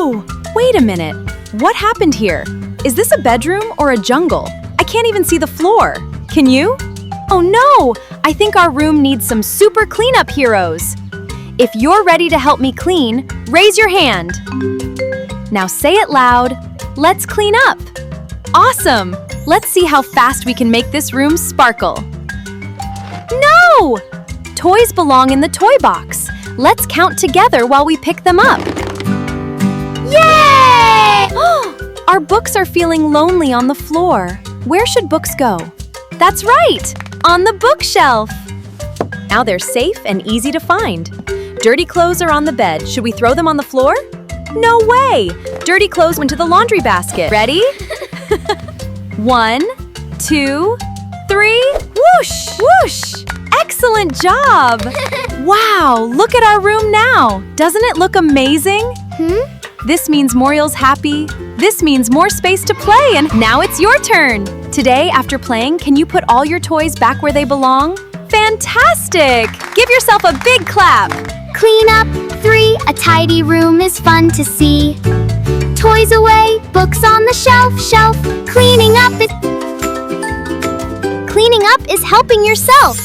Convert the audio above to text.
Whoa! Wait a minute. What happened here? Is this a bedroom or a jungle? I can't even see the floor. Can you? Oh no! I think our room needs some super cleanup heroes. If you're ready to help me clean, raise your hand. Now say it loud. Let's clean up. Awesome! Let's see how fast we can make this room sparkle. No! Toys belong in the toy box. Let's count together while we pick them up. Yay! Our books are feeling lonely on the floor. Where should books go? That's right! On the bookshelf! Now they're safe and easy to find. Dirty clothes are on the bed. Should we throw them on the floor? No way! Dirty clothes went to the laundry basket. Ready? 1, 2, 3. Whoosh! Whoosh! Excellent job! Wow, look at our room now. Doesn't it look amazing? This means Muriel's happy. This means more space to play, and now it's your turn. Today, after playing, can you put all your toys back where they belong? Fantastic! Give yourself a big clap. Clean up 3, a tidy room is fun to see. Toys away, books on the shelf. Cleaning up is helping yourself.